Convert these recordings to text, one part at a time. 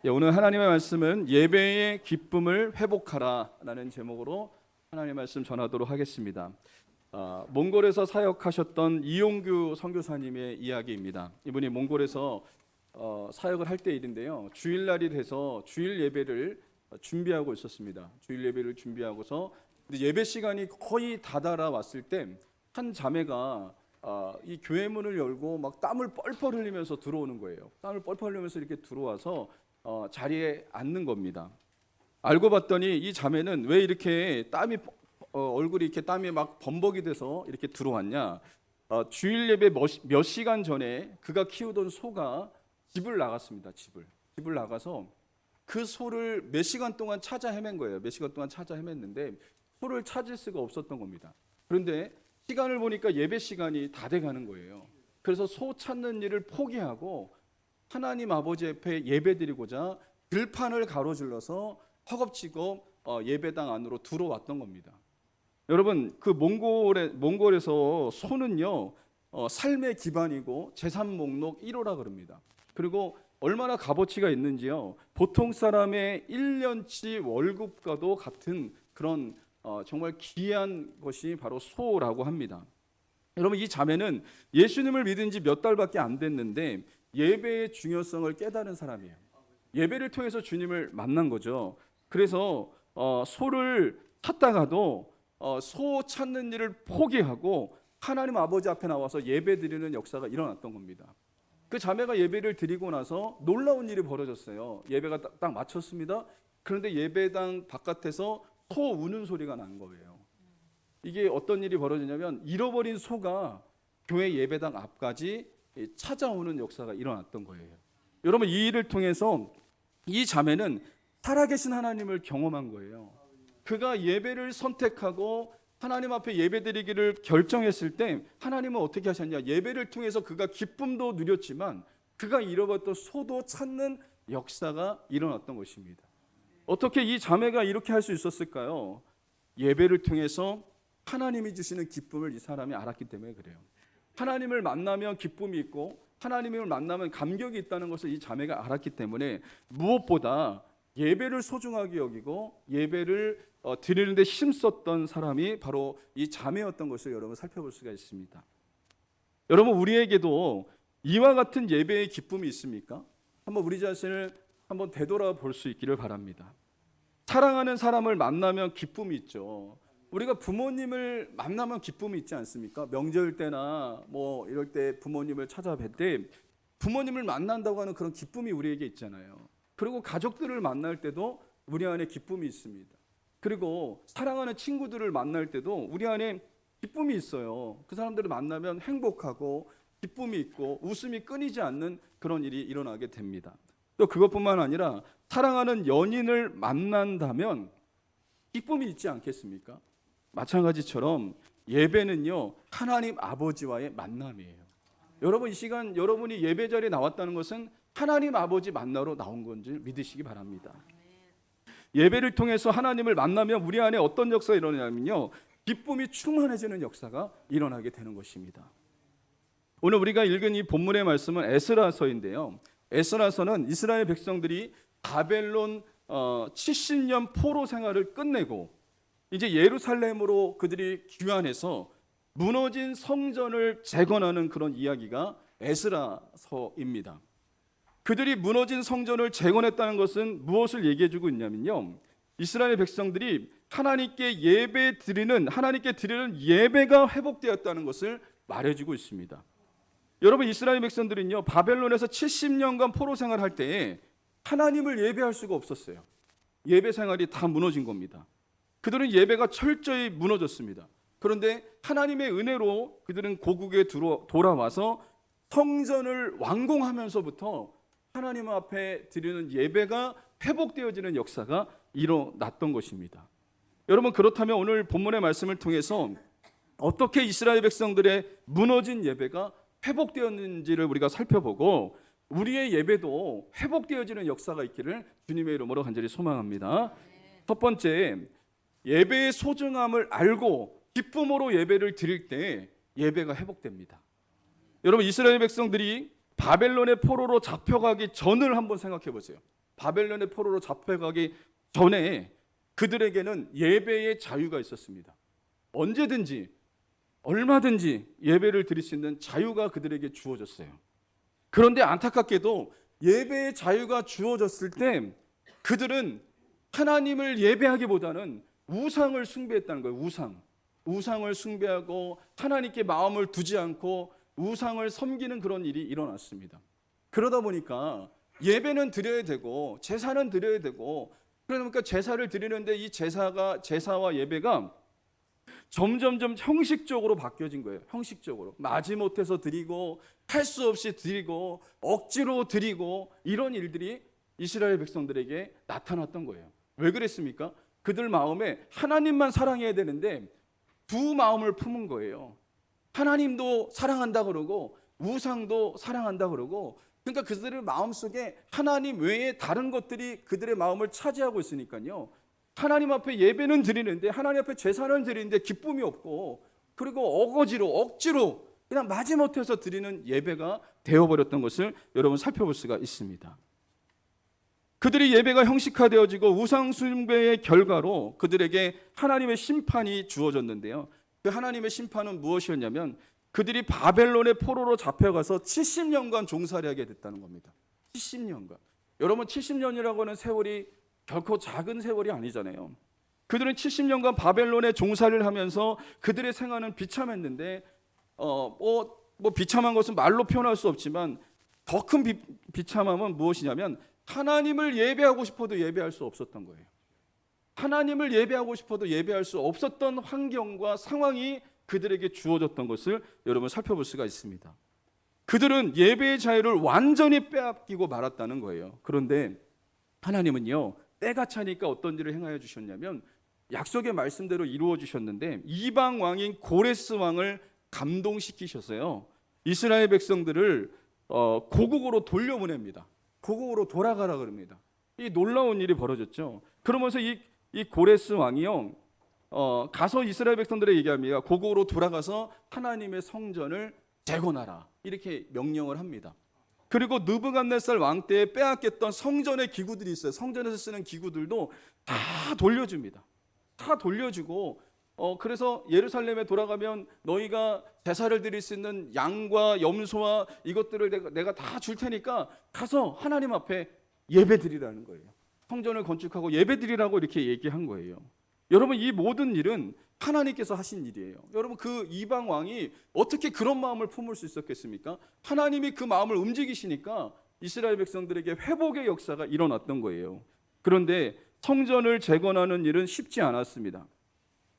오늘 하나님의 말씀은 예배의 기쁨을 회복하라라는 제목으로 하나님의 말씀 전하도록 하겠습니다. 몽골에서 사역하셨던 이용규 선교사님의 이야기입니다. 이분이 몽골에서 사역을 할 때 일인데요. 주일날이 돼서 주일 예배를 준비하고 있었습니다. 주일 예배를 준비하고서 예배 시간이 거의 다다라왔을 때 한 자매가 이 교회 문을 열고 막 땀을 뻘뻘 흘리면서 들어오는 거예요. 땀을 뻘뻘 흘리면서 이렇게 들어와서 자리에 앉는 겁니다. 알고 봤더니 이 자매는 왜 이렇게 얼굴이 이렇게 땀이 막 범벅이 돼서 이렇게 들어왔냐? 주일 예배 몇 시간 전에 그가 키우던 소가 집을 나갔습니다. 집을 나가서 그 소를 몇 시간 동안 찾아 헤맨 거예요. 몇 시간 동안 찾아 헤맸는데 소를 찾을 수가 없었던 겁니다. 그런데 시간을 보니까 예배 시간이 다 돼가는 거예요. 그래서 소 찾는 일을 포기하고 하나님 아버지 앞에 예배드리고자 들판을 가로질러서 허겁지겁 예배당 안으로 들어왔던 겁니다. 여러분, 그 몽골에서 소는요 삶의 기반이고 재산 목록 1호라 그럽니다. 그리고 얼마나 값어치가 있는지요, 보통 사람의 1년치 월급과도 같은 그런 정말 귀한 것이 바로 소라고 합니다. 여러분, 이 자매는 예수님을 믿은 지 몇 달밖에 안 됐는데 예배의 중요성을 깨달은 사람이에요. 예배를 통해서 주님을 만난 거죠. 그래서 소를 찾다가도 소 찾는 일을 포기하고 하나님 아버지 앞에 나와서 예배 드리는 역사가 일어났던 겁니다. 그 자매가 예배를 드리고 나서 놀라운 일이 벌어졌어요. 예배가 딱 마쳤습니다. 그런데 예배당 바깥에서 소 우는 소리가 난 거예요. 이게 어떤 일이 벌어지냐면 잃어버린 소가 교회 예배당 앞까지 찾아오는 역사가 일어났던 거예요. 여러분, 이 일을 통해서 이 자매는 살아계신 하나님을 경험한 거예요. 그가 예배를 선택하고 하나님 앞에 예배드리기를 결정했을 때 하나님은 어떻게 하셨냐? 예배를 통해서 그가 기쁨도 누렸지만 그가 잃어버렸던 소도 찾는 역사가 일어났던 것입니다. 어떻게 이 자매가 이렇게 할 수 있었을까요? 예배를 통해서 하나님이 주시는 기쁨을 이 사람이 알았기 때문에 그래요. 하나님을 만나면 기쁨이 있고 하나님을 만나면 감격이 있다는 것을 이 자매가 알았기 때문에 무엇보다 예배를 소중하게 여기고 예배를 드리는데 힘썼던 사람이 바로 이 자매였던 것을 여러분 살펴볼 수가 있습니다. 여러분, 우리에게도 이와 같은 예배의 기쁨이 있습니까? 한번 우리 자신을 한번 되돌아볼 수 있기를 바랍니다. 사랑하는 사람을 만나면 기쁨이 있죠. 우리가 부모님을 만나면 기쁨이 있지 않습니까? 명절 때나 뭐 이럴 때 부모님을 찾아뵐 때 부모님을 만난다고 하는 그런 기쁨이 우리에게 있잖아요. 그리고 가족들을 만날 때도 우리 안에 기쁨이 있습니다. 그리고 사랑하는 친구들을 만날 때도 우리 안에 기쁨이 있어요. 그 사람들을 만나면 행복하고 기쁨이 있고 웃음이 끊이지 않는 그런 일이 일어나게 됩니다. 또 그것뿐만 아니라 사랑하는 연인을 만난다면 기쁨이 있지 않겠습니까? 마찬가지처럼 예배는요 하나님 아버지와의 만남이에요. 여러분, 이 시간 여러분이 예배 자리에 나왔다는 것은 하나님 아버지 만나러 나온 건지 믿으시기 바랍니다. 예배를 통해서 하나님을 만나면 우리 안에 어떤 역사가 일어나냐면요, 기쁨이 충만해지는 역사가 일어나게 되는 것입니다. 오늘 우리가 읽은 이 본문의 말씀은 에스라서인데요, 에스라서는 이스라엘 백성들이 바벨론 70년 포로 생활을 끝내고 이제 예루살렘으로 그들이 귀환해서 무너진 성전을 재건하는 그런 이야기가 에스라서입니다. 그들이 무너진 성전을 재건했다는 것은 무엇을 얘기해 주고 있냐면요, 이스라엘 백성들이 하나님께 드리는 예배가 회복되었다는 것을 말해주고 있습니다. 여러분, 이스라엘 백성들은요 바벨론에서 70년간 포로 생활할 때에 하나님을 예배할 수가 없었어요. 예배 생활이 다 무너진 겁니다. 그들은 예배가 철저히 무너졌습니다. 그런데 하나님의 은혜로 그들은 고국에 돌아와서 성전을 완공하면서부터 하나님 앞에 드리는 예배가 회복되어지는 역사가 일어났던 것입니다. 여러분, 그렇다면 오늘 본문의 말씀을 통해서 어떻게 이스라엘 백성들의 무너진 예배가 회복되었는지를 우리가 살펴보고 우리의 예배도 회복되어지는 역사가 있기를 주님의 이름으로 간절히 소망합니다. 첫 번째, 예배의 소중함을 알고 기쁨으로 예배를 드릴 때 예배가 회복됩니다. 여러분, 이스라엘 백성들이 바벨론의 포로로 잡혀가기 전을 한번 생각해 보세요. 바벨론의 포로로 잡혀가기 전에 그들에게는 예배의 자유가 있었습니다. 언제든지 얼마든지 예배를 드릴 수 있는 자유가 그들에게 주어졌어요. 그런데 안타깝게도 예배의 자유가 주어졌을 때 그들은 하나님을 예배하기보다는 우상을 숭배했다는 거예요. 우상을 숭배하고 하나님께 마음을 두지 않고 우상을 섬기는 그런 일이 일어났습니다. 그러다 보니까 예배는 드려야 되고 제사는 드려야 되고, 그러니까 제사를 드리는데 이 제사와 예배가 점점점 형식적으로 바뀌어진 거예요. 형식적으로 마지못해서 드리고 할 수 없이 드리고 억지로 드리고, 이런 일들이 이스라엘 백성들에게 나타났던 거예요. 왜 그랬습니까? 그들 마음에 하나님만 사랑해야 되는데 두 마음을 품은 거예요. 하나님도 사랑한다 그러고 우상도 사랑한다 그러고, 그러니까 그들의 마음속에 하나님 외에 다른 것들이 그들의 마음을 차지하고 있으니까요. 하나님 앞에 예배는 드리는데, 하나님 앞에 제사는 드리는데 기쁨이 없고, 그리고 어거지로 억지로 그냥 마지못해서 드리는 예배가 되어버렸던 것을 여러분 살펴볼 수가 있습니다. 그들이 예배가 형식화되어지고 우상 숭배의 결과로 그들에게 하나님의 심판이 주어졌는데요. 그 하나님의 심판은 무엇이었냐면 그들이 바벨론의 포로로 잡혀가서 70년간 종살이 하게 됐다는 겁니다. 70년간. 여러분, 70년이라고 하는 세월이 결코 작은 세월이 아니잖아요. 그들은 70년간 바벨론에 종살이를 하면서 그들의 생활은 비참했는데 비참한 것은 말로 표현할 수 없지만 더 큰 비참함은 무엇이냐면 하나님을 예배하고 싶어도 예배할 수 없었던 거예요. 하나님을 예배하고 싶어도 예배할 수 없었던 환경과 상황이 그들에게 주어졌던 것을 여러분 살펴볼 수가 있습니다. 그들은 예배의 자유를 완전히 빼앗기고 말았다는 거예요. 그런데 하나님은요, 때가 차니까 어떤 일을 행하여 주셨냐면 약속의 말씀대로 이루어 주셨는데 이방 왕인 고레스 왕을 감동시키셨어요. 이스라엘 백성들을 고국으로 돌려보냅니다. 고국으로 돌아가라 그럽니다. 이 놀라운 일이 벌어졌죠. 그러면서 이 고레스 왕이요, 가서 이스라엘 백성들에게 얘기합니다. 고국으로 돌아가서 하나님의 성전을 재건하라, 이렇게 명령을 합니다. 그리고 느부갓네살 왕 때에 빼앗겼던 성전의 기구들이 있어요. 성전에서 쓰는 기구들도 다 돌려줍니다. 다 돌려주고, 그래서 예루살렘에 돌아가면 너희가 제사를 드릴 수 있는 양과 염소와 이것들을 내가 다 줄 테니까 가서 하나님 앞에 예배 드리라는 거예요. 성전을 건축하고 예배 드리라고 이렇게 얘기한 거예요. 여러분, 이 모든 일은 하나님께서 하신 일이에요. 여러분, 그 이방 왕이 어떻게 그런 마음을 품을 수 있었겠습니까? 하나님이 그 마음을 움직이시니까 이스라엘 백성들에게 회복의 역사가 일어났던 거예요. 그런데 성전을 재건하는 일은 쉽지 않았습니다.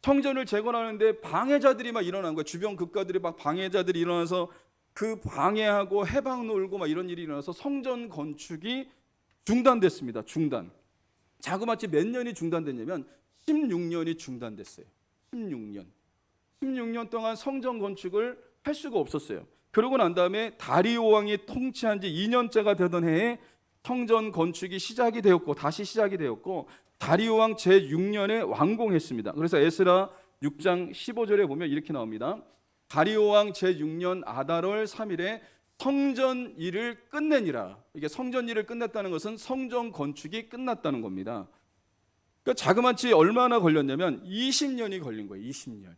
성전을 재건하는데 방해자들이 막 일어난 거예요. 주변 국가들이 막 방해자들이 일어나서 그 방해하고 해방 놀고 막 이런 일이 일어나서 성전 건축이 중단됐습니다. 중단. 자그마치 몇 년이 중단됐냐면 16년이 중단됐어요. 16년 동안 성전 건축을 할 수가 없었어요. 그러고 난 다음에 다리오 왕이 통치한 지 2년째가 되던 해에 성전 건축이 시작이 되었고 다시 시작이 되었고 다리오 왕 제6년에 완공했습니다. 그래서 에스라 6장 15절에 보면 이렇게 나옵니다. 다리오 왕 제6년 아달월 3일에 성전 일을 끝내니라. 이게 성전 일을 끝냈다는 것은 성전 건축이 끝났다는 겁니다. 그러니까 자그마치 얼마나 걸렸냐면 20년이 걸린 거예요. 20년이.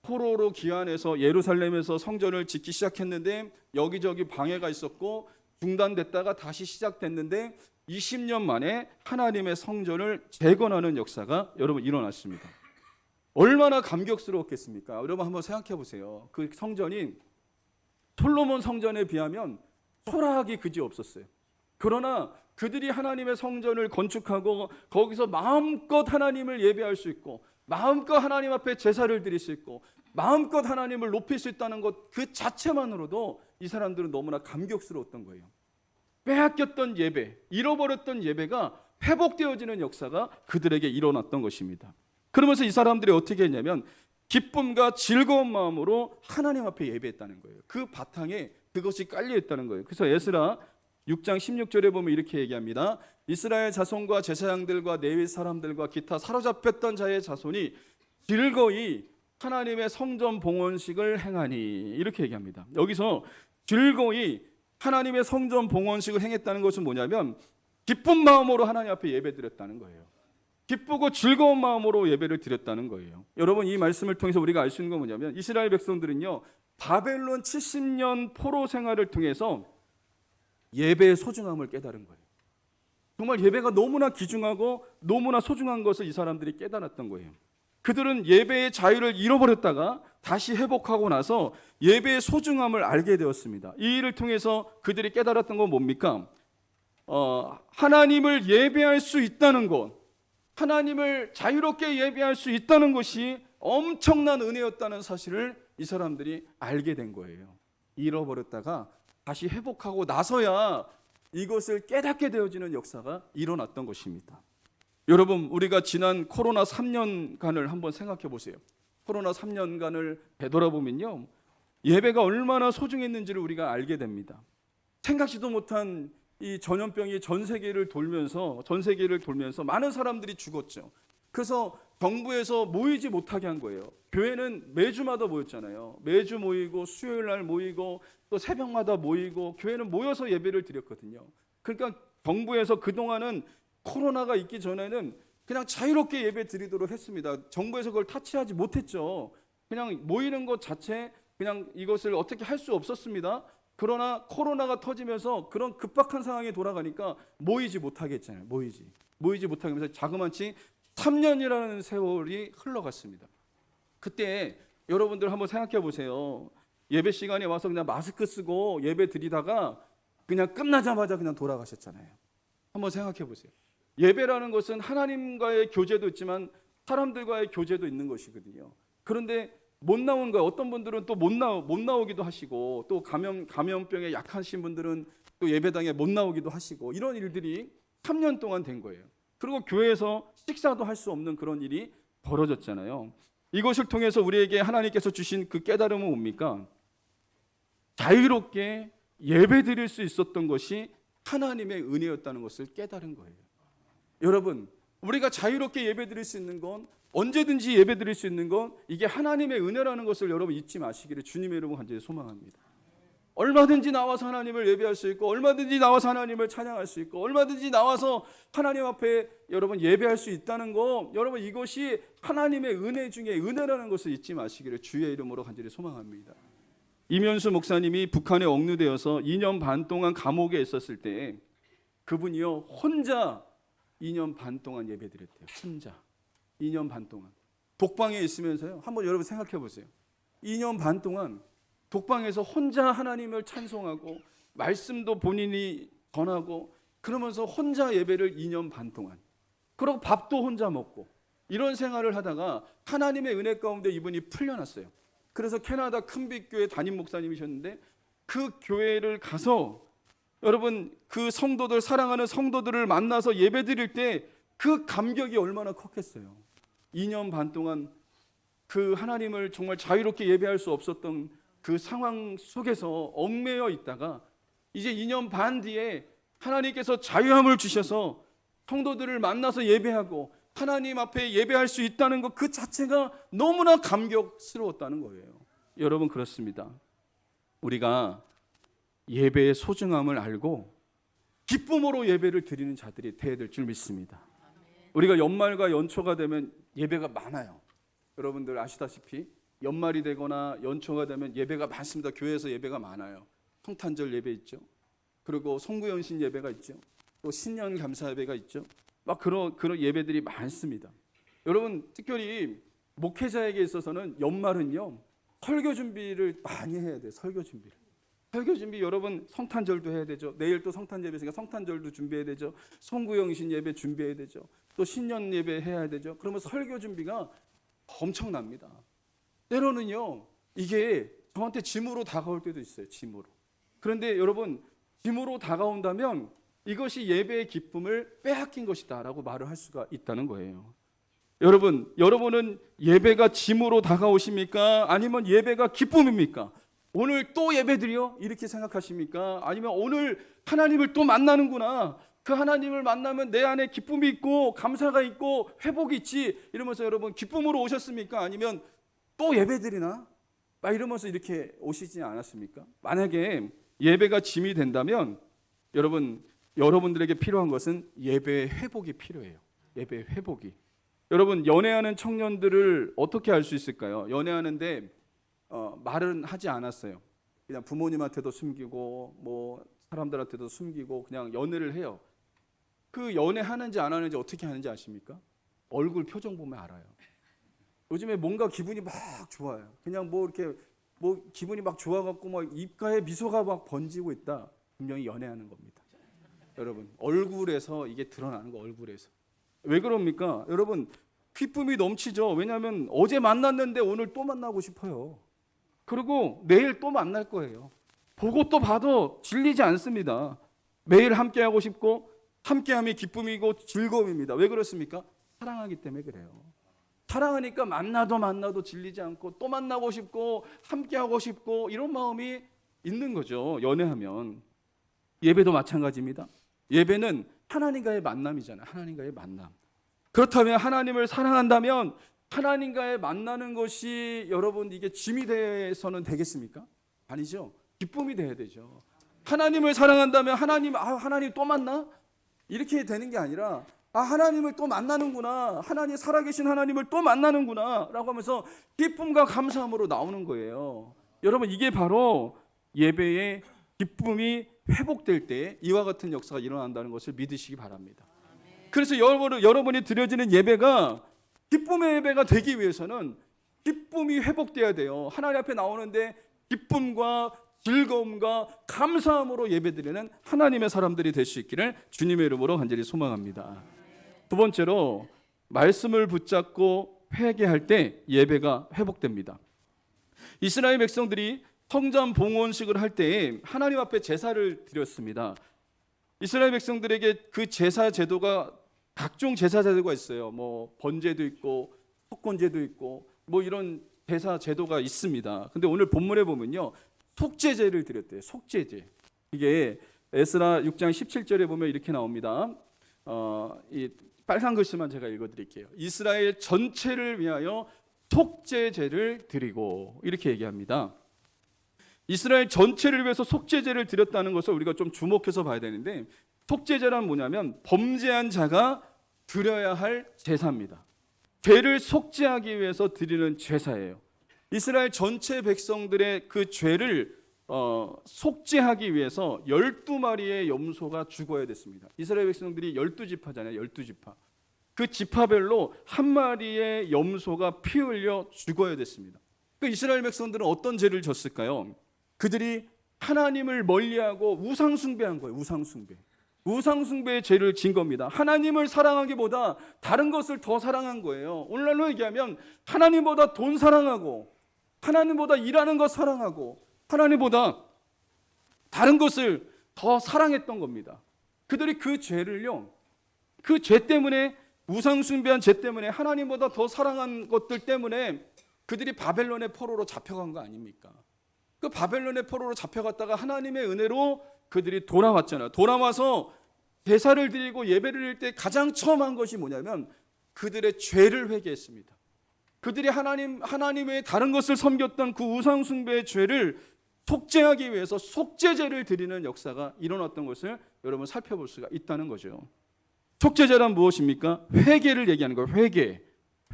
포로로 귀환해서 예루살렘에서 성전을 짓기 시작했는데 여기저기 방해가 있었고 중단됐다가 다시 시작됐는데 20년 만에 하나님의 성전을 재건하는 역사가 여러분 일어났습니다. 얼마나 감격스러웠겠습니까? 여러분 한번 생각해 보세요. 그 성전이 솔로몬 성전에 비하면 초라하기 그지 없었어요. 그러나 그들이 하나님의 성전을 건축하고 거기서 마음껏 하나님을 예배할 수 있고 마음껏 하나님 앞에 제사를 드릴 수 있고 마음껏 하나님을 높일 수 있다는 것 그 자체만으로도 이 사람들은 너무나 감격스러웠던 거예요. 빼앗겼던 예배, 잃어버렸던 예배가 회복되어지는 역사가 그들에게 일어났던 것입니다. 그러면서 이 사람들이 어떻게 했냐면 기쁨과 즐거운 마음으로 하나님 앞에 예배했다는 거예요. 그 바탕에 그것이 깔려 있다는 거예요. 그래서 에스라 6장 16절에 보면 이렇게 얘기합니다. 이스라엘 자손과 제사장들과 레위 사람들과 기타 사로잡혔던 자의 자손이 즐거이 하나님의 성전 봉헌식을 행하니, 이렇게 얘기합니다. 여기서 즐거이 하나님의 성전 봉헌식을 행했다는 것은 뭐냐면 기쁜 마음으로 하나님 앞에 예배드렸다는 거예요. 기쁘고 즐거운 마음으로 예배를 드렸다는 거예요. 여러분, 이 말씀을 통해서 우리가 알 수 있는 건 뭐냐면 이스라엘 백성들은요, 바벨론 70년 포로 생활을 통해서 예배의 소중함을 깨달은 거예요. 정말 예배가 너무나 귀중하고 너무나 소중한 것을 이 사람들이 깨달았던 거예요. 그들은 예배의 자유를 잃어버렸다가 다시 회복하고 나서 예배의 소중함을 알게 되었습니다. 이 일을 통해서 그들이 깨달았던 건 뭡니까? 하나님을 예배할 수 있다는 것, 하나님을 자유롭게 예배할 수 있다는 것이 엄청난 은혜였다는 사실을 이 사람들이 알게 된 거예요. 잃어버렸다가 다시 회복하고 나서야 이것을 깨닫게 되어지는 역사가 일어났던 것입니다. 여러분, 우리가 지난 코로나 3년간을 한번 생각해 보세요. 코로나 3년간을 되돌아보면요, 예배가 얼마나 소중했는지를 우리가 알게 됩니다. 생각지도 못한 이 전염병이 전 세계를 돌면서 많은 사람들이 죽었죠. 그래서 정부에서 모이지 못하게 한 거예요. 교회는 매주마다 모였잖아요. 매주 모이고 수요일 날 모이고 또 새벽마다 모이고 교회는 모여서 예배를 드렸거든요. 그러니까 정부에서 그동안은 코로나가 있기 전에는 그냥 자유롭게 예배 드리도록 했습니다. 정부에서 그걸 타치하지 못했죠. 그냥 모이는 것 자체 그냥 이것을 어떻게 할 수 없었습니다. 그러나 코로나가 터지면서 그런 급박한 상황에 돌아가니까 모이지 못하게 했잖아요. 모이지 못하게 하면서 자그마치 3년이라는 세월이 흘러갔습니다. 그때 여러분들 한번 생각해 보세요. 예배 시간에 와서 그냥 마스크 쓰고 예배 드리다가 그냥 끝나자마자 그냥 돌아가셨잖아요. 한번 생각해 보세요. 예배라는 것은 하나님과의 교제도 있지만 사람들과의 교제도 있는 것이거든요. 그런데 못 나온 거예요. 어떤 분들은 또 못 나오기도 하시고, 또 감염병에 약하신 분들은 또 예배당에 못 나오기도 하시고, 이런 일들이 3년 동안 된 거예요. 그리고 교회에서 식사도 할 수 없는 그런 일이 벌어졌잖아요. 이것을 통해서 우리에게 하나님께서 주신 그 깨달음은 뭡니까? 자유롭게 예배 드릴 수 있었던 것이 하나님의 은혜였다는 것을 깨달은 거예요. 여러분, 우리가 자유롭게 예배 드릴 수 있는 건, 언제든지 예배 드릴 수 있는 건 이게 하나님의 은혜라는 것을 여러분 잊지 마시기를 주님의 이름으로 간절히 소망합니다. 얼마든지 나와서 하나님을 예배할 수 있고, 얼마든지 나와서 하나님을 찬양할 수 있고, 얼마든지 나와서 하나님 앞에 여러분 예배할 수 있다는 거, 여러분 이것이 하나님의 은혜 중에 은혜라는 것을 잊지 마시기를 주의 이름으로 간절히 소망합니다. 이면수 목사님이 북한에 억류되어서 2년 반 동안 감옥에 있었을 때 그분이요, 혼자 2년 반 동안 예배드렸대요. 혼자 2년 반 동안 독방에 있으면서요. 한번 여러분 생각해 보세요. 2년 반 동안 독방에서 혼자 하나님을 찬송하고 말씀도 본인이 전하고 그러면서 혼자 예배를 2년 반 동안, 그리고 밥도 혼자 먹고 이런 생활을 하다가 하나님의 은혜 가운데 이분이 풀려났어요. 그래서 캐나다 큰빛교회 담임 목사님이셨는데 그 교회를 가서 여러분 그 성도들, 사랑하는 성도들을 만나서 예배 드릴 때 그 감격이 얼마나 컸겠어요. 2년 반 동안 그 하나님을 정말 자유롭게 예배할 수 없었던 그 상황 속에서 얽매여 있다가 이제 2년 반 뒤에 하나님께서 자유함을 주셔서 성도들을 만나서 예배하고 하나님 앞에 예배할 수 있다는 것 그 자체가 너무나 감격스러웠다는 거예요. 여러분, 그렇습니다. 우리가 예배의 소중함을 알고 기쁨으로 예배를 드리는 자들이 되어야 될 줄 믿습니다. 우리가 연말과 연초가 되면 예배가 많아요. 여러분들 아시다시피 연말이 되거나 연초가 되면 예배가 많습니다. 교회에서 예배가 많아요. 성탄절 예배 있죠. 그리고 송구연신 예배가 있죠. 또 신년 감사 예배가 있죠. 막 그런 예배들이 많습니다. 여러분, 특별히 목회자에게 있어서는 연말은요, 설교 준비를 많이 해야 돼요. 설교 준비 여러분 성탄절도 해야 되죠. 내일 또 성탄 예배 있으니까 성탄절도 준비해야 되죠. 송구영신 예배 준비해야 되죠. 또 신년 예배 해야 되죠. 그러면 설교 준비가 엄청납니다. 때로는요, 이게 저한테 짐으로 다가올 때도 있어요. 짐으로. 그런데 여러분, 짐으로 다가온다면 이것이 예배의 기쁨을 빼앗긴 것이다 라고 말을 할 수가 있다는 거예요. 여러분은 예배가 짐으로 다가오십니까? 아니면 예배가 기쁨입니까? 오늘 또 예배드려? 이렇게 생각하십니까? 아니면 오늘 하나님을 또 만나는구나, 그 하나님을 만나면 내 안에 기쁨이 있고 감사가 있고 회복이 있지, 이러면서 여러분 기쁨으로 오셨습니까? 아니면 또 예배드리나? 막 이러면서 이렇게 오시지 않았습니까? 만약에 예배가 짐이 된다면 여러분 여러분들에게 필요한 것은 예배의 회복이 필요해요. 예배의 회복이. 여러분, 연애하는 청년들을 어떻게 알 수 있을까요? 연애하는데 말은 하지 않았어요. 그냥 부모님한테도 숨기고 뭐 사람들한테도 숨기고 그냥 연애를 해요. 그 연애하는지 안 하는지 어떻게 하는지 아십니까? 얼굴 표정 보면 알아요. 요즘에 뭔가 기분이 막 좋아요. 그냥 뭐 이렇게 뭐 기분이 막 좋아갖고 막 입가에 미소가 막 번지고 있다. 분명히 연애하는 겁니다. 여러분, 얼굴에서 이게 드러나는 거, 얼굴에서. 왜 그럽니까? 여러분, 기쁨이 넘치죠. 왜냐하면 어제 만났는데 오늘 또 만나고 싶어요. 그리고 내일 또 만날 거예요. 보고 또 봐도 질리지 않습니다. 매일 함께하고 싶고 함께함이 기쁨이고 즐거움입니다. 왜 그렇습니까? 사랑하기 때문에 그래요. 사랑하니까 만나도 질리지 않고 또 만나고 싶고 함께하고 싶고 이런 마음이 있는 거죠. 연애하면. 예배도 마찬가지입니다. 예배는 하나님과의 만남이잖아요. 하나님과의 만남. 그렇다면 하나님을 사랑한다면 하나님과의 만나는 것이 여러분 이게 짐이 돼서는 되겠습니까? 아니죠. 기쁨이 돼야 되죠. 하나님을 사랑한다면 하나님 또 만나? 이렇게 되는 게 아니라 하나님을 또 만나는구나. 하나님 살아계신 하나님을 또 만나는구나 라고 하면서 기쁨과 감사함으로 나오는 거예요. 여러분, 이게 바로 예배의 기쁨이 회복될 때 이와 같은 역사가 일어난다는 것을 믿으시기 바랍니다. 그래서 여러분이 드려지는 예배가 기쁨의 예배가 되기 위해서는 기쁨이 회복돼야 돼요. 하나님 앞에 나오는데 기쁨과 즐거움과 감사함으로 예배드리는 하나님의 사람들이 될 수 있기를 주님의 이름으로 간절히 소망합니다. 두 번째로, 말씀을 붙잡고 회개할 때 예배가 회복됩니다. 이스라엘 백성들이 성전 봉헌식을 할 때 하나님 앞에 제사를 드렸습니다. 이스라엘 백성들에게 그 제사 제도가 각종 제사 제도가 있어요. 뭐 번제도 있고 속건제도 있고 뭐 이런 제사 제도가 있습니다. 근데 오늘 본문에 보면요, 속죄제를 드렸대요. 속죄제. 이게 에스라 6장 17절에 보면 이렇게 나옵니다. 이 빨간 글씨만 제가 읽어드릴게요. 이스라엘 전체를 위하여 속죄제를 드리고 이렇게 얘기합니다. 이스라엘 전체를 위해서 속죄제를 드렸다는 것을 우리가 좀 주목해서 봐야 되는데, 속죄제란 뭐냐면 범죄한 자가 드려야 할 제사입니다. 죄를 속죄하기 위해서 드리는 제사예요. 이스라엘 전체 백성들의 그 죄를 속죄하기 위해서 12마리의 염소가 죽어야 됐습니다. 이스라엘 백성들이 12지파잖아요. 12지파. 그 지파별로 한 마리의 염소가 피 흘려 죽어야 됐습니다. 그 이스라엘 백성들은 어떤 죄를 졌을까요? 그들이 하나님을 멀리하고 우상 숭배한 거예요. 우상 숭배의 죄를 진 겁니다. 하나님을 사랑하기보다 다른 것을 더 사랑한 거예요. 오늘날로 얘기하면 하나님보다 돈 사랑하고 하나님보다 일하는 것 사랑하고 하나님보다 다른 것을 더 사랑했던 겁니다. 그들이 그 죄를요, 그 죄 때문에, 우상 숭배한 죄 때문에, 하나님보다 더 사랑한 것들 때문에 그들이 바벨론의 포로로 잡혀간 거 아닙니까? 그 바벨론의 포로로 잡혀갔다가 하나님의 은혜로 그들이 돌아왔잖아요. 돌아와서 제사를 드리고 예배를 드릴 때 가장 처음 한 것이 뭐냐면 그들의 죄를 회개했습니다. 그들이 하나님의 다른 것을 섬겼던 그 우상 숭배의 죄를 속죄하기 위해서 속죄제를 드리는 역사가 일어났던 것을 여러분 살펴볼 수가 있다는 거죠. 속죄제란 무엇입니까? 회개를 얘기하는 거예요.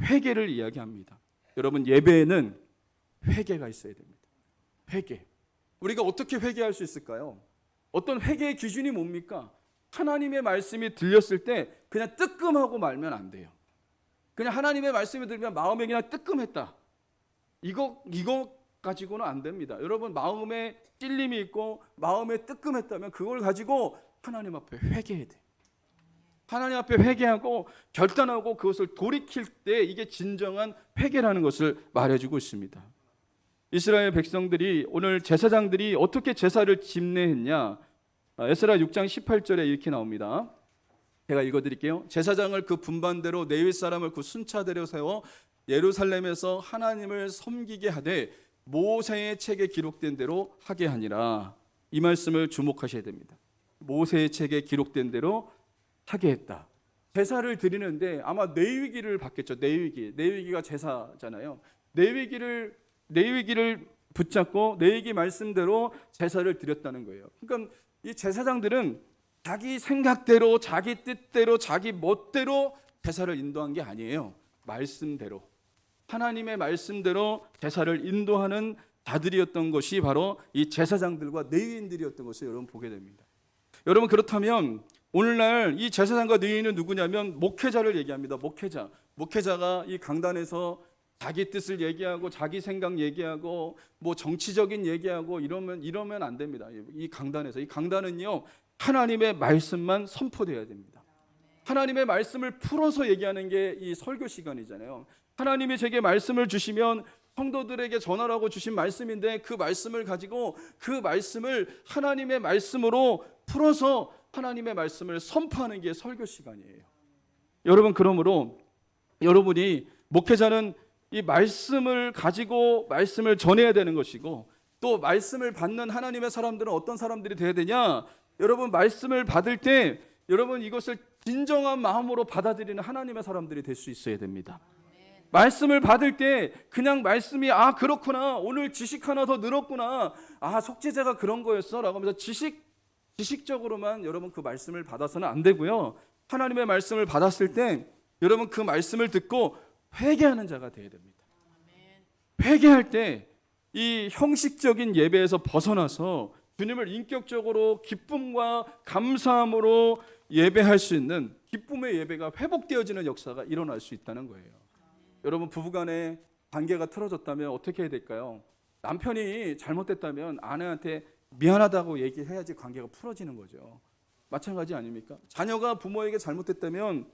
회개를 이야기합니다. 여러분, 예배에는 회개가 있어야 됩니다. 회개. 우리가 어떻게 회개할 수 있을까요? 어떤 회개의 기준이 뭡니까? 하나님의 말씀이 들렸을 때 그냥 뜨끔하고 말면 안 돼요. 그냥 하나님의 말씀이 들으면 마음에 그냥 뜨끔했다. 이거 가지고는 안 됩니다. 여러분, 마음에 찔림이 있고 마음에 뜨끔했다면 그걸 가지고 하나님 앞에 회개해야 돼요. 하나님 앞에 회개하고 결단하고 그것을 돌이킬 때 이게 진정한 회개라는 것을 말해주고 있습니다. 이스라엘 백성들이, 오늘 제사장들이 어떻게 제사를 집례했냐? 에스라 6장 18절에 이렇게 나옵니다. 제가 읽어드릴게요. 제사장을 그 분반대로 레위 사람을 그 순차대로 세워 예루살렘에서 하나님을 섬기게 하되 모세의 책에 기록된 대로 하게 하니라. 이 말씀을 주목하셔야 됩니다. 모세의 책에 기록된 대로 하게 했다. 제사를 드리는데 아마 레위기를 받겠죠. 레위기가 제사잖아요. 레위기를 붙잡고 레위기 말씀대로 제사를 드렸다는 거예요. 그러니까 이 제사장들은 자기 생각대로, 자기 뜻대로, 자기 멋대로 제사를 인도한 게 아니에요. 말씀대로, 하나님의 말씀대로 제사를 인도하는 자들이었던 것이 바로 이 제사장들과 레위인들이었던 것을 여러분 보게 됩니다. 여러분, 그렇다면 오늘날 이 제사장과 레위인은 누구냐면 목회자를 얘기합니다. 목회자가 이 강단에서 자기 뜻을 얘기하고 자기 생각 얘기하고 뭐 정치적인 얘기하고 이러면 안 됩니다. 이 강단은요, 하나님의 말씀만 선포돼야 됩니다. 하나님의 말씀을 풀어서 얘기하는 게 이 설교 시간이잖아요. 하나님이 제게 말씀을 주시면 성도들에게 전하라고 주신 말씀인데, 그 말씀을 가지고 그 말씀을 하나님의 말씀으로 풀어서 하나님의 말씀을 선포하는 게 설교 시간이에요. 여러분, 그러므로 여러분이 목회자는 이 말씀을 가지고 말씀을 전해야 되는 것이고, 또 말씀을 받는 하나님의 사람들은 어떤 사람들이 돼야 되냐? 여러분, 말씀을 받을 때 여러분 이것을 진정한 마음으로 받아들이는 하나님의 사람들이 될 수 있어야 됩니다. 말씀을 받을 때 그냥 말씀이 그렇구나, 오늘 지식 하나 더 늘었구나, 속죄제가 그런 거였어 라고 하면서 지식적으로만 여러분 그 말씀을 받아서는 안 되고요. 하나님의 말씀을 받았을 때 여러분 그 말씀을 듣고 회개하는 자가 되어야 됩니다. 회개할 때 이 형식적인 예배에서 벗어나서 주님을 인격적으로 기쁨과 감사함으로 예배할 수 있는 기쁨의 예배가 회복되어지는 역사가 일어날 수 있다는 거예요. 여러분, 부부간에 관계가 틀어졌다면 어떻게 해야 될까요? 남편이 잘못됐다면 아내한테 미안하다고 얘기해야지 관계가 풀어지는 거죠. 마찬가지 아닙니까? 자녀가 부모에게 잘못됐다면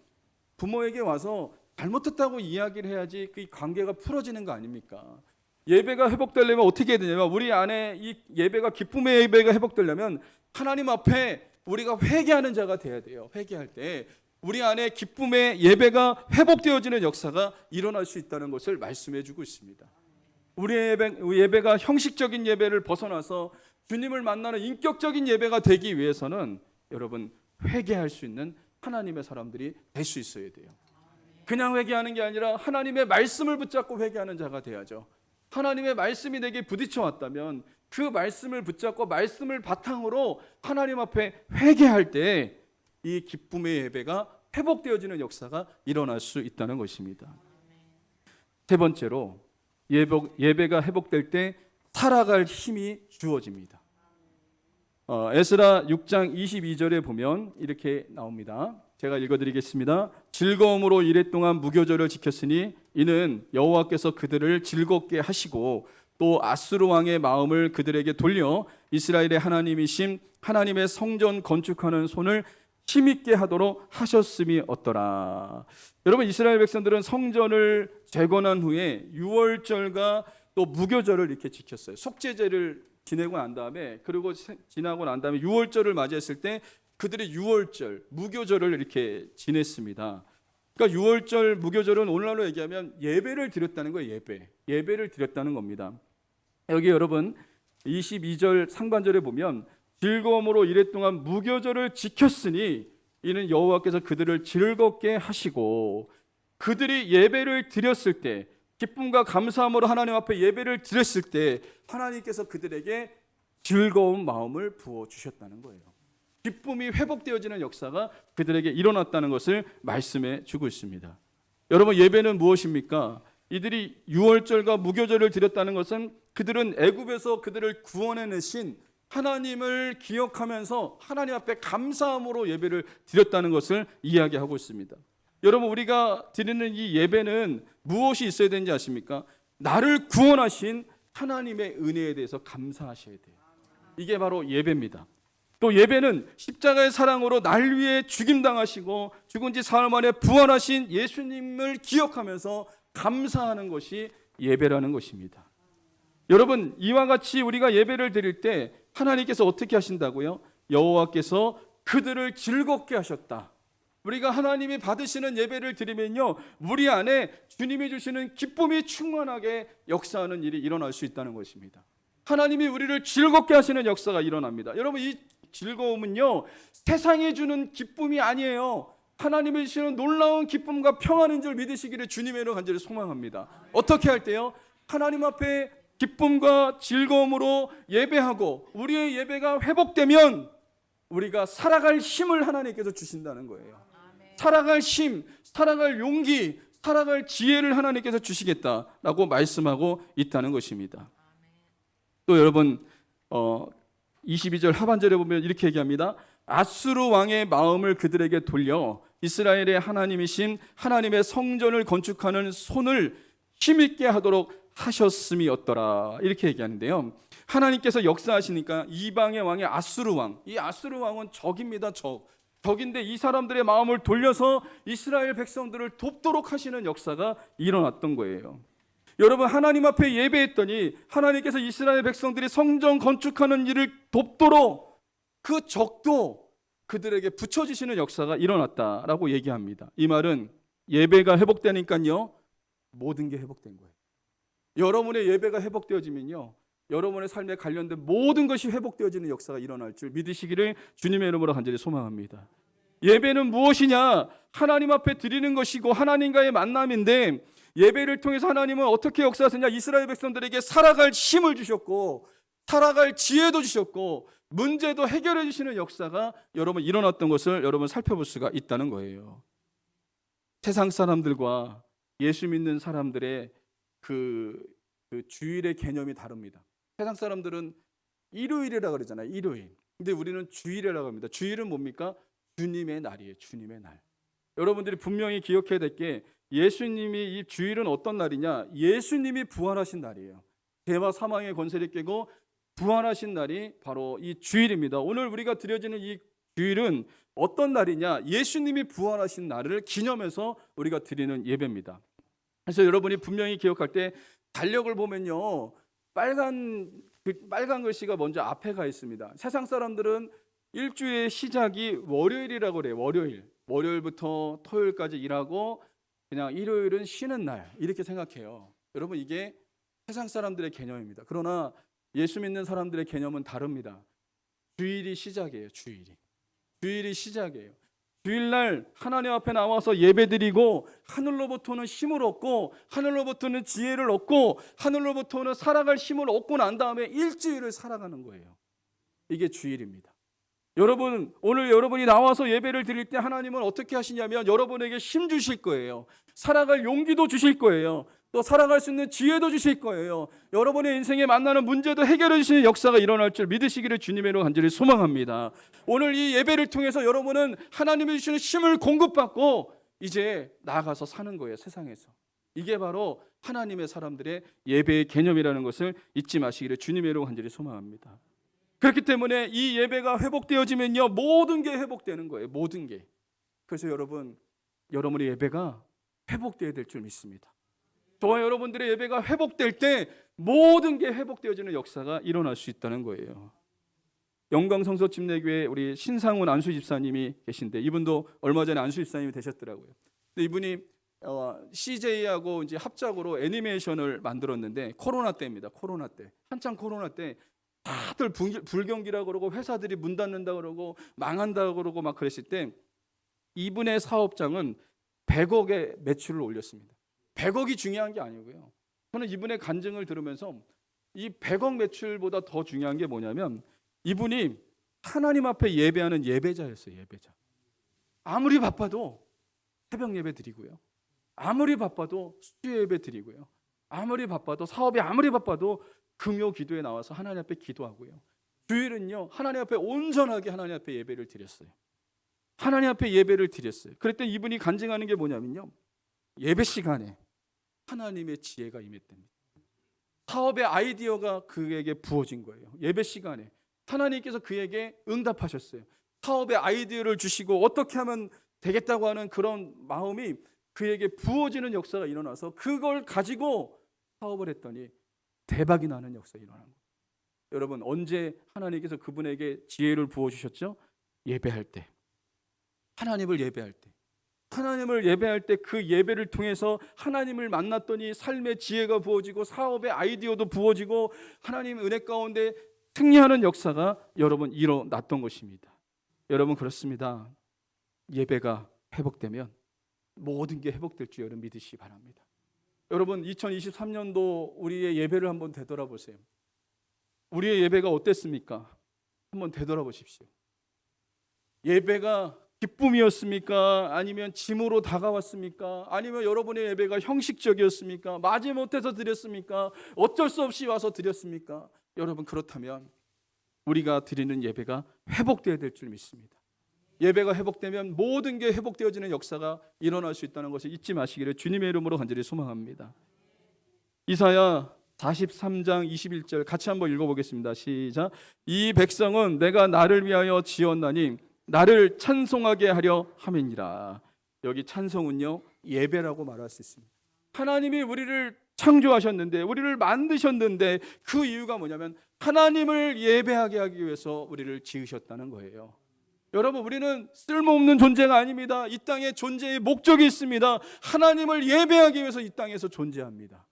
부모에게 와서 잘못했다고 이야기를 해야지 그 관계가 풀어지는 거 아닙니까? 예배가 회복되려면 어떻게 해야 되냐면, 우리 안에 이 예배가 기쁨의 예배가 회복되려면 하나님 앞에 우리가 회개하는 자가 돼야 돼요. 회개할 때 우리 안에 기쁨의 예배가 회복되어지는 역사가 일어날 수 있다는 것을 말씀해 주고 있습니다. 우리의 예배가 형식적인 예배를 벗어나서 주님을 만나는 인격적인 예배가 되기 위해서는 여러분 회개할 수 있는 하나님의 사람들이 될 수 있어야 돼요. 그냥 회개하는 게 아니라 하나님의 말씀을 붙잡고 회개하는 자가 돼야죠. 하나님의 말씀이 내게 부딪혀 왔다면 그 말씀을 붙잡고 말씀을 바탕으로 하나님 앞에 회개할 때 이 기쁨의 예배가 회복되어지는 역사가 일어날 수 있다는 것입니다. 세 번째로 예배가 회복될 때 살아갈 힘이 주어집니다. 에스라 6장 22절에 보면 이렇게 나옵니다. 제가 읽어드리겠습니다. 즐거움으로 이랫동안 무교절을 지켰으니 이는 여호와께서 그들을 즐겁게 하시고 또 아수르 왕의 마음을 그들에게 돌려 이스라엘의 하나님이신 하나님의 성전 건축하는 손을 힘있게 하도록 하셨음이 어떠라. 여러분, 이스라엘 백성들은 성전을 재건한 후에 유월절과 또 무교절을 이렇게 지켰어요. 속죄제를 지내고 난 다음에, 그리고 지나고 난 다음에 유월절을 맞이했을 때 그들이 유월절, 무교절을 이렇게 지냈습니다. 그러니까 유월절, 무교절은 오늘날로 얘기하면 예배를 드렸다는 거예요. 예배를 드렸다는 겁니다. 여기 여러분 22절 상반절에 보면 즐거움으로 이랫동안 무교절을 지켰으니 이는 여호와께서 그들을 즐겁게 하시고, 그들이 예배를 드렸을 때, 기쁨과 감사함으로 하나님 앞에 예배를 드렸을 때 하나님께서 그들에게 즐거운 마음을 부어주셨다는 거예요. 기쁨이 회복되어지는 역사가 그들에게 일어났다는 것을 말씀해 주고 있습니다. 여러분, 예배는 무엇입니까? 이들이 유월절과 무교절을 드렸다는 것은 그들은 애굽에서 그들을 구원해내신 하나님을 기억하면서 하나님 앞에 감사함으로 예배를 드렸다는 것을 이야기하고 있습니다. 여러분, 우리가 드리는 이 예배는 무엇이 있어야 되는지 아십니까? 나를 구원하신 하나님의 은혜에 대해서 감사하셔야 돼요. 이게 바로 예배입니다. 또 예배는 십자가의 사랑으로 날 위해 죽임당하시고 죽은 지 사흘 만에 부활하신 예수님을 기억하면서 감사하는 것이 예배라는 것입니다. 여러분, 이와 같이 우리가 예배를 드릴 때 하나님께서 어떻게 하신다고요? 여호와께서 그들을 즐겁게 하셨다. 우리가 하나님이 받으시는 예배를 드리면요, 우리 안에 주님이 주시는 기쁨이 충만하게 역사하는 일이 일어날 수 있다는 것입니다. 하나님이 우리를 즐겁게 하시는 역사가 일어납니다. 여러분, 이 즐거움은요, 세상이 주는 기쁨이 아니에요. 하나님이 주시는 놀라운 기쁨과 평안인 줄 믿으시기를 주님의 이름으로 간절히 소망합니다. 어떻게 할 때요? 하나님 앞에 기쁨과 즐거움으로 예배하고 우리의 예배가 회복되면 우리가 살아갈 힘을 하나님께서 주신다는 거예요. 살아갈 힘, 살아갈 용기, 살아갈 지혜를 하나님께서 주시겠다라고 말씀하고 있다는 것입니다. 또 여러분 22절 하반절에 보면 이렇게 얘기합니다. 아수르 왕의 마음을 그들에게 돌려 이스라엘의 하나님이신 하나님의 성전을 건축하는 손을 힘있게 하도록 하셨음이었더라. 이렇게 얘기하는데요. 하나님께서 역사하시니까 이방의 왕의 아수르 왕, 이 아수르 왕은 적입니다. 적인데 이 사람들의 마음을 돌려서 이스라엘 백성들을 돕도록 하시는 역사가 일어났던 거예요. 여러분, 하나님 앞에 예배했더니 하나님께서 이스라엘 백성들이 성전 건축하는 일을 돕도록 그 적도 그들에게 붙여주시는 역사가 일어났다라고 얘기합니다. 이 말은 예배가 회복되니까요, 모든 게 회복된 거예요. 여러분의 예배가 회복되어지면요, 여러분의 삶에 관련된 모든 것이 회복되어지는 역사가 일어날 줄 믿으시기를 주님의 이름으로 간절히 소망합니다. 예배는 무엇이냐? 하나님 앞에 드리는 것이고 하나님과의 만남인데, 예배를 통해서 하나님은 어떻게 역사하시냐? 이스라엘 백성들에게 살아갈 힘을 주셨고 살아갈 지혜도 주셨고 문제도 해결해 주시는 역사가 여러분 일어났던 것을 여러분 살펴볼 수가 있다는 거예요. 세상 사람들과 예수 믿는 사람들의 그 주일의 개념이 다릅니다. 세상 사람들은 일요일이라고 그러잖아요. 일요일. 근데 우리는 주일이라고 합니다. 주일은 뭡니까? 주님의 날이에요. 주님의 날. 여러분들이 분명히 기억해야 될 게, 예수님이 이 주일은 어떤 날이냐? 예수님이 부활하신 날이에요. 죄와 사망의 권세를 깨고 부활하신 날이 바로 이 주일입니다. 오늘 우리가 드려지는 이 주일은 어떤 날이냐? 예수님이 부활하신 날을 기념해서 우리가 드리는 예배입니다. 그래서 여러분이 분명히 기억할 때 달력을 보면요, 빨간 글씨가 먼저 앞에 가 있습니다. 세상 사람들은 일주일의 시작이 월요일이라고 그래요. 월요일부터 토요일까지 일하고 그냥 일요일은 쉬는 날, 이렇게 생각해요. 여러분, 이게 세상 사람들의 개념입니다. 그러나 예수 믿는 사람들의 개념은 다릅니다. 주일이 시작이에요. 주일이 시작이에요. 주일날 하나님 앞에 나와서 예배드리고 하늘로부터는 힘을 얻고 하늘로부터는 지혜를 얻고 하늘로부터는 살아갈 힘을 얻고 난 다음에 일주일을 살아가는 거예요. 이게 주일입니다. 여러분, 오늘 여러분이 나와서 예배를 드릴 때 하나님은 어떻게 하시냐면 여러분에게 힘 주실 거예요. 살아갈 용기도 주실 거예요. 또 살아갈 수 있는 지혜도 주실 거예요. 여러분의 인생에 만나는 문제도 해결해 주시는 역사가 일어날 줄 믿으시기를 주님의 이름으로 간절히 소망합니다. 오늘 이 예배를 통해서 여러분은 하나님이 주시는 힘을 공급받고 이제 나아가서 사는 거예요. 세상에서. 이게 바로 하나님의 사람들의 예배의 개념이라는 것을 잊지 마시기를 주님의 이름으로 간절히 소망합니다. 그렇기 때문에 이 예배가 회복되어지면요, 모든 게 회복되는 거예요. 모든 게. 그래서 여러분의 예배가 회복되어야 될 줄 믿습니다. 저와 여러분들의 예배가 회복될 때 모든 게 회복되어지는 역사가 일어날 수 있다는 거예요. 영광성서침례교회 우리 신상훈 안수 집사님이 계신데, 이분도 얼마 전에 안수 집사님이 되셨더라고요. 근데 이분이 CJ하고 이제 합작으로 애니메이션을 만들었는데, 코로나 때입니다. 코로나 때. 한창 코로나 때 다들 불경기라고 그러고 회사들이 문 닫는다 그러고 망한다 그러고 막 그랬을 때 이분의 사업장은 100억의 매출을 올렸습니다. 100억이 중요한 게 아니고요. 저는 이분의 간증을 들으면서 이 100억 매출보다 더 중요한 게 뭐냐면, 이분이 하나님 앞에 예배하는 예배자였어요. 예배자. 아무리 바빠도 새벽 예배 드리고요. 아무리 바빠도 수요 예배 드리고요. 아무리 바빠도 사업이 아무리 바빠도 금요 기도에 나와서 하나님 앞에 기도하고요. 주일은요, 하나님 앞에 온전하게 하나님 앞에 예배를 드렸어요. 하나님 앞에 예배를 드렸어요. 그랬더니 이분이 간증하는 게 뭐냐면요, 예배 시간에 하나님의 지혜가 임했답니다. 사업의 아이디어가 그에게 부어진 거예요. 예배 시간에 하나님께서 그에게 응답하셨어요. 사업의 아이디어를 주시고 어떻게 하면 되겠다고 하는 그런 마음이 그에게 부어지는 역사가 일어나서 그걸 가지고 사업을 했더니 대박이 나는 역사가 일어나는 거예요. 여러분, 언제 하나님께서 그분에게 지혜를 부어주셨죠? 예배할 때. 하나님을 예배할 때. 하나님을 예배할 때 그 예배를 통해서 하나님을 만났더니 삶의 지혜가 부어지고 사업의 아이디어도 부어지고 하나님 은혜 가운데 승리하는 역사가 여러분 일어났던 것입니다. 여러분, 그렇습니다. 예배가 회복되면 모든 게 회복될 줄 여러분 믿으시기 바랍니다. 여러분, 2023년도 우리의 예배를 한번 되돌아보세요. 우리의 예배가 어땠습니까? 한번 되돌아보십시오. 예배가 기쁨이었습니까? 아니면 짐으로 다가왔습니까? 아니면 여러분의 예배가 형식적이었습니까? 마지못해서 드렸습니까? 어쩔 수 없이 와서 드렸습니까? 여러분, 그렇다면 우리가 드리는 예배가 회복되어야 될 줄 믿습니다. 예배가 회복되면 모든 게 회복되어지는 역사가 일어날 수 있다는 것을 잊지 마시기를 주님의 이름으로 간절히 소망합니다. 이사야 43장 21절 같이 한번 읽어보겠습니다. 시작. 이 백성은 내가 나를 위하여 지었나니 나를 찬송하게 하려 함이니라. 여기 찬송은요, 예배라고 말할 수 있습니다. 하나님이 우리를 창조하셨는데, 우리를 만드셨는데, 그 이유가 뭐냐면 하나님을 예배하게 하기 위해서 우리를 지으셨다는 거예요. 여러분, 우리는 쓸모없는 존재가 아닙니다. 이 땅에 존재의 목적이 있습니다. 하나님을 예배하기 위해서 이 땅에서 존재합니다.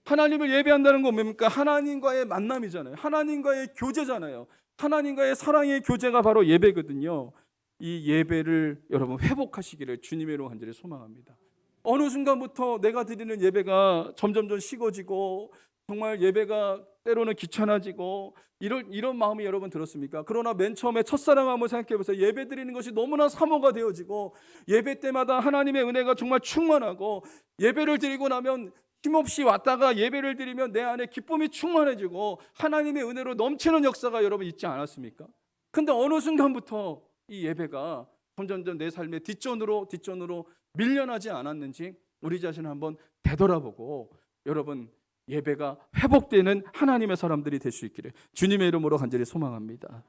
하나님을 예배한다는 건 뭡니까? 하나님과의 만남이잖아요. 하나님과의 교제잖아요. 하나님과의 사랑의 교제가 바로 예배거든요. 이 예배를 여러분 회복하시기를 주님의 이름으로 간절히 소망합니다. 어느 순간부터 내가 드리는 예배가 점점 식어지고 정말 예배가 때로는 귀찮아지고 이런 마음이 여러분 들었습니까? 그러나 맨 처음에 첫사랑 한번 생각해 보세요. 예배 드리는 것이 너무나 사모가 되어지고 예배 때마다 하나님의 은혜가 정말 충만하고 예배를 드리고 나면 힘없이 왔다가 예배를 드리면 내 안에 기쁨이 충만해지고 하나님의 은혜로 넘치는 역사가 여러분 있지 않았습니까? 근데 어느 순간부터 이 예배가 점점 내 삶의 뒷전으로 밀려나지 않았는지 우리 자신을 한번 되돌아보고 여러분 예배가 회복되는 하나님의 사람들이 될 수 있기를 주님의 이름으로 간절히 소망합니다.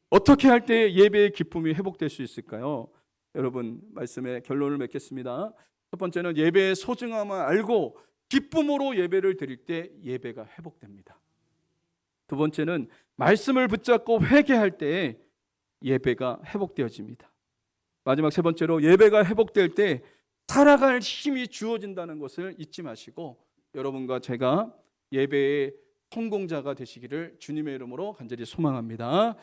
어떻게 할 때 예배의 기쁨이 회복될 수 있을까요? 여러분 말씀의 결론을 맺겠습니다. 첫 번째는 예배의 소중함을 알고 기쁨으로 예배를 드릴 때 예배가 회복됩니다. 두 번째는 말씀을 붙잡고 회개할 때 예배가 회복되어집니다. 마지막 세 번째로 예배가 회복될 때 살아갈 힘이 주어진다는 것을 잊지 마시고 여러분과 제가 예배의 성공자가 되시기를 주님의 이름으로 간절히 소망합니다.